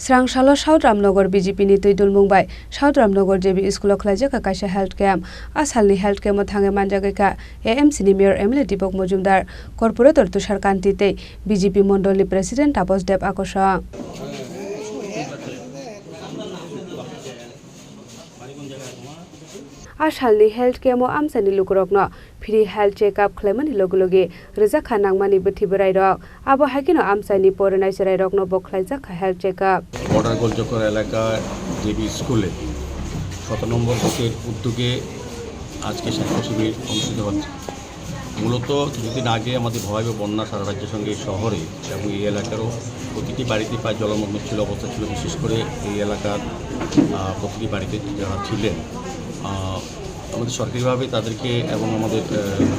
Srangsalo South Ramnagar BJP ni Tuidul Mumbai South Ramnagar JB School khlaijak kaisa health camp asalni health camp thange manjagaika AMC ni Mayor MLA Deepak Majumdar Corporator Tushar Kanti tei BJP Mondoli President Tapos Deb Akosha Asalni health camp amsani lukurokno free health check-up khlaimani logi reja khanangmani bithi berai rok abo hakino amsani poranai serai rokno bokhlaijak health check-up border গোলচক্কর এলাকায় JB স্কুলে ১৭ নম্বর বুথের উদ্যোগে আজকে স্বাস্থ্য শিবির অনুষ্ঠিত হচ্ছে। মূলত কিছুদিন আগে আমাদের ভয়াবহ বন্যা সারা রাজ্যের সঙ্গে শহরে এবং এই এলাকারও প্রতিটি বাড়িতে প্রায় জলমগ্ন ছিল অবস্থা ছিল। বিশেষ করে এই এলাকার প্রতিটি বাড়িতে যারা ছিলেন আমাদের সরকারিভাবে তাদেরকে এবং আমাদের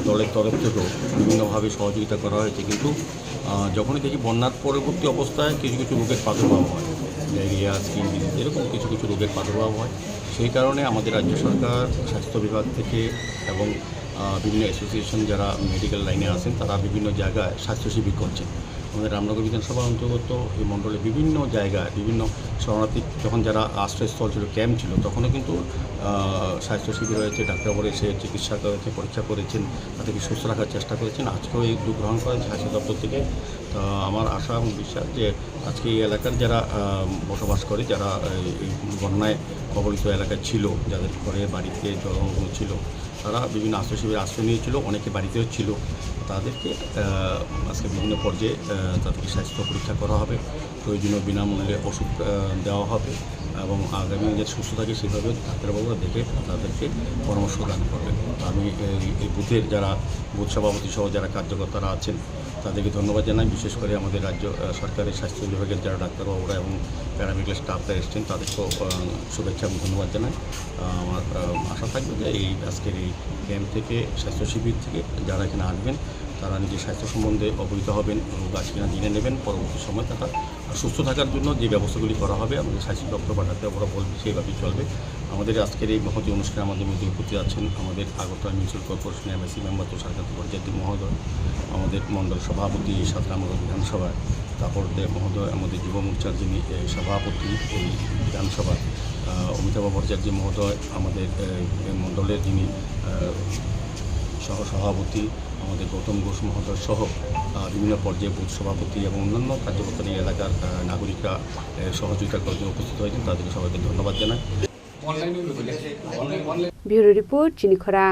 দলের তরফ থেকেও বিভিন্নভাবে সহযোগিতা করা হয়েছে। কিন্তু যখনই দেখি বন্যার পরবর্তী অবস্থায় কিছু কিছু রোগের প্রাদুর্ভাব হয়, ডায়রিয়া, স্কিন ডিজিজ এরকম কিছু কিছু রোগের প্রাদুর্ভাব হয়। সেই কারণে আমাদের রাজ্য সরকার স্বাস্থ্য বিভাগ থেকে এবং বিভিন্ন অ্যাসোসিয়েশন যারা মেডিকেল লাইনে আছেন তারা বিভিন্ন জায়গায় স্বাস্থ্য শিবির করছেন। আমাদের রামনগর বিধানসভার অন্তর্গত এই মণ্ডলে বিভিন্ন জায়গায় বিভিন্ন শরণার্থী যখন যারা আশ্রয়স্থল ছিল, ক্যাম্প ছিল, তখনও কিন্তু স্বাস্থ্য শিবির হয়েছে। ডাক্তারবাবু এসে চিকিৎসা করেছে, পরীক্ষা করেছেন, তাদেরকে সুস্থ রাখার চেষ্টা করেছেন। আজকেও এই উদ্যোগ গ্রহণ করেন স্বাস্থ্য দপ্তর থেকে। তো আমার আশা এবং বিশ্বাস যে আজকে এই এলাকার যারা বসবাস করে, যারা এই বন্যায় কবলিত এলাকায় ছিল, যাদের ঘরে বাড়িতে জলমগ্ন ছিল, তারা বিভিন্ন আশ্রয় শিবিরে আশ্রয় নিয়েছিল, অনেকে বাড়িতেও ছিল। তাদেরকে আজকে বিভিন্ন পর্যায়ে তাদেরকে স্বাস্থ্য পরীক্ষা করা হবে, প্রয়োজনীয় বিনামূল্যে ওষুধ দেওয়া হবে এবং আগামী যে সুস্থ থাকে সেভাবে ডাক্তারবাবুরা দেখে তাদেরকে পরামর্শ দান করবেন। আমি এই বুথের যারা বুথ সভাপতি সহ যারা কার্যকর্তারা আছেন তাদেরকে ধন্যবাদ জানাই। বিশেষ করে আমাদের রাজ্য সরকারের স্বাস্থ্য বিভাগের যারা ডাক্তারবাবুরা এবং প্যারামেডিক্যাল স্টাফরা এসছেন তাদেরকেও শুভেচ্ছা এবং ধন্যবাদ জানাই। আমার আশা থাকবে যে এই আজকের এই ক্যাম্প থেকে স্বাস্থ্য শিবির থেকে যারা এখানে আসবেন তারা নিজের স্বাস্থ্য সম্বন্ধে অবহিত হবেন, রোগ আছে কিনা জেনে নেবেন। পরবর্তী সময় তারা সুস্থ থাকার জন্য যে ব্যবস্থাগুলি করা হবে আমাদের স্বাস্থ্য দপ্তর বা ডাক্তারবাবুরা বলবে সেইভাবেই চলবে। আমাদের আজকের এই মহতী অনুষ্ঠানে আমাদের মধ্যে উপস্থিত আছেন আমাদের Agartala municipal corporation MAC member Tushar Kanti Bhattacharya মহোদয়, আমাদের মণ্ডল সভাপতি সাত রামনগর বিধানসভায় তাপর দেব মহোদয়, আমাদের যুব মোর্চার যিনি সভাপতি এই বিধানসভা অমিতাভ ভট্টাচার্য মহোদয়, আমাদের মণ্ডলের যিনি সহসভাপতি আমাদের গৌতম ঘোষ মহোদয় সহ বিভিন্ন পর্যায়ে বুথ সভাপতি এবং অন্যান্য কার্যকর্তা এই এলাকার নাগরিকরা সহযোগিতা করার জন্য উপস্থিত হয়েছেন। তাদেরকে সবাইকে ধন্যবাদ জানাই। Bureau report চিনিখরা।